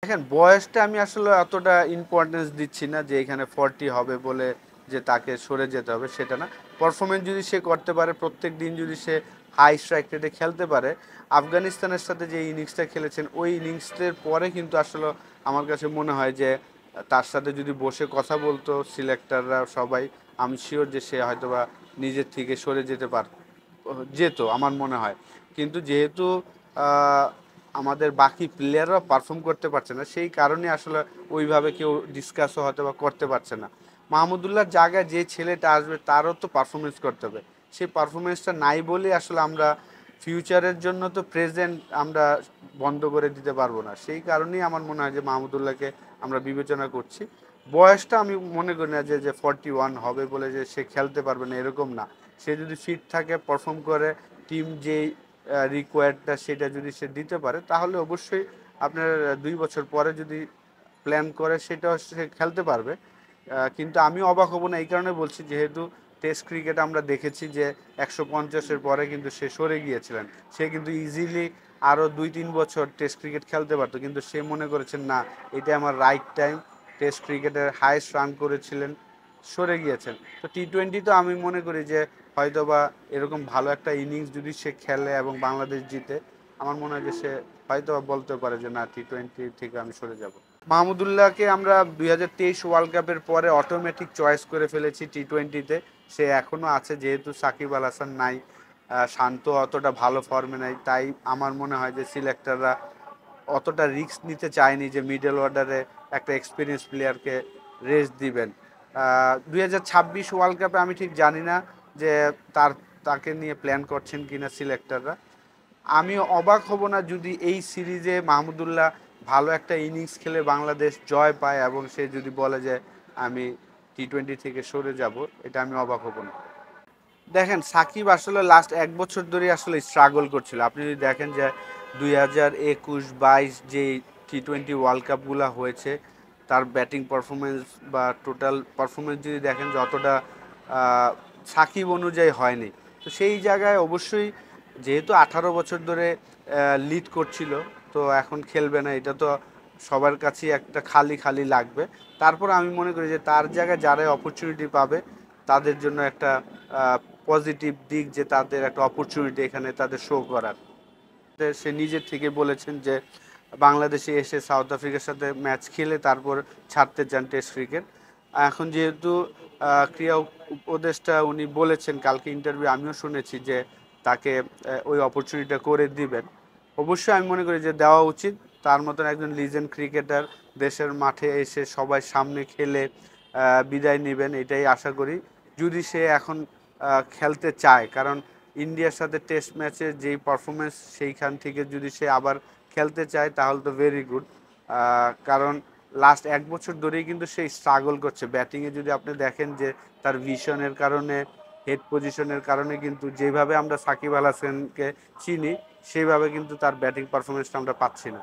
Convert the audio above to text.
দেখেন বয়সটা আমি আসলে অতটা ইম্পর্টেন্স দিচ্ছি না যে এখানে 40 হবে বলে যে তাকে সরে যেতে হবে সেটা না। পারফরমেন্স যদি সে করতে পারে, প্রত্যেক দিন যদি সে হাই স্ট্রাইক রেটে খেলতে পারে, আফগানিস্তানের সাথে যে ইনিংসটা খেলেছেন ওই ইনিংসের পরে কিন্তু আসলে আমার কাছে মনে হয় যে তার সাথে যদি বসে কথা বলতো সিলেক্টররা সবাই, আমি শিওর যে সে হয়তোবা নিজের থেকে সরে যেত আমার মনে হয়। কিন্তু যেহেতু আহ, আমাদের বাকি প্লেয়াররা পারফর্ম করতে পারছে না, সেই কারণে আসলে ওইভাবে কেউ ডিসকাসও হয়তো বা করতে পারছে না। মাহমুদুল্লাহর জায়গায় যে ছেলেটা আসবে তারও তো পারফরমেন্স করতে হবে। সেই পারফরমেন্সটা নাই বলে আসলে আমরা ফিউচারের জন্য তো প্রেজেন্ট আমরা বন্ধ করে দিতে পারবো না। সেই কারণেই আমার মনে হয় যে মাহমুদুল্লাহকে আমরা বিবেচনা করছি। বয়সটা আমি মনে করি না যে 41 হবে বলে যে সে খেলতে পারবে না, এরকম না। সে যদি ফিট থাকে, পারফর্ম করে, টিম যেই রিকোয়ার্ডটা সেটা যদি সে দিতে পারে, তাহলে অবশ্যই আপনার 2 বছর পরে যদি প্ল্যান করে সেটাও সে খেলতে পারবে। কিন্তু আমি অবাক হব না এই কারণে বলছি, যেহেতু টেস্ট ক্রিকেট আমরা দেখেছি যে 150-এর পরে কিন্তু সে সরে গিয়েছিলেন। সে কিন্তু ইজিলি আরও 2-3 বছর টেস্ট ক্রিকেট খেলতে পারতো, কিন্তু সে মনে করেছেন না এটা আমার রাইট টাইম। টেস্ট ক্রিকেটের হাইয়েস্ট রান করেছিলেন, সরে গিয়েছেন। তো টি-20 তো আমি মনে করি যে হয়তোবা এরকম ভালো একটা ইনিংস যদি সে খেলে এবং বাংলাদেশ জিতে, আমার মনে হয় যে সে হয়তোবা বলতে পারে যে না, টি-20 থেকে আমি সরে যাব। মাহমুদুল্লাহকে আমরা 2023 ওয়ার্ল্ড কাপের পরে অটোমেটিক চয়েস করে ফেলেছি টি-20-তে। সে এখনও আছে, যেহেতু সাকিব আল হাসান নাই, শান্ত অতটা ভালো ফর্মে নাই, তাই আমার মনে হয় যে সিলেক্টররা অতটা রিস্ক নিতে চায়নি যে মিডল অর্ডারে একটা এক্সপিরিয়েন্স প্লেয়ারকে রেস্ট দিবেন। 2026 ওয়ার্ল্ড কাপে আমি ঠিক জানি না যে তাকে নিয়ে প্ল্যান করছেন কিনা সিলেক্টররা। আমি অবাক হব না যদি এই সিরিজে মাহমুদুল্লাহ ভালো একটা ইনিংস খেলে বাংলাদেশ জয় পায় এবং সে যদি বলে যে আমি টি-20 থেকে সরে যাব, এটা আমি অবাক হব না। দেখেন সাকিব আসলে লাস্ট 1 বছর ধরে আসলে স্ট্রাগল করছিল। আপনি যদি দেখেন যে 2021-22 যে টি-20 ওয়ার্ল্ড কাপগুলো হয়েছে, তার ব্যাটিং পারফরমেন্স বা টোটাল পারফরমেন্স যদি দেখেন যে অতটা সাকিব অনুযায়ী হয়নি। তো সেই জায়গায় অবশ্যই, যেহেতু 18 বছর ধরে লিড করছিল, তো এখন খেলবে না, এটা তো সবার কাছেই একটা খালি খালি লাগবে। তারপর আমি মনে করি যে তার জায়গায় যারাই অপরচুনিটি পাবে তাদের জন্য একটা পজিটিভ দিক, যে তাদের একটা অপরচুনিটি এখানে তাদের শো করার। সে নিজের থেকে বলেছেন যে বাংলাদেশে এসে সাউথ আফ্রিকার সাথে ম্যাচ খেলে তারপর ছাড়তে চান টেস্ট ক্রিকেট। এখন যেহেতু ক্রীড়া উপদেষ্টা উনি বলেছেন, কালকে ইন্টারভিউ আমিও শুনেছি যে তাকে ওই অপরচুনিটিটা করে দিবেন। অবশ্যই আমি মনে করি যে দেওয়া উচিত। তার মতন একজন লিজেন্ড ক্রিকেটার দেশের মাঠে এসে সবার সামনে খেলে বিদায় নেবেন, এটাই আশা করি। যদি সে এখন খেলতে চায়, কারণ ইন্ডিয়ার সাথে টেস্ট ম্যাচের যেই পারফরমেন্স, সেইখান থেকে যদি সে আবার খেলতে চায় তাহলে তো ভেরি গুড। কারণ লাস্ট 1 বছর ধরেই কিন্তু সে স্ট্রাগল করছে ব্যাটিংয়ে। যদি আপনি দেখেন যে তার ভিশনের কারণে, হেড পজিশনের কারণে কিন্তু যেভাবে আমরা সাকিব আল হাসানকে চিনি সেইভাবে কিন্তু তার ব্যাটিং পারফরমেন্সটা আমরা পাচ্ছি না।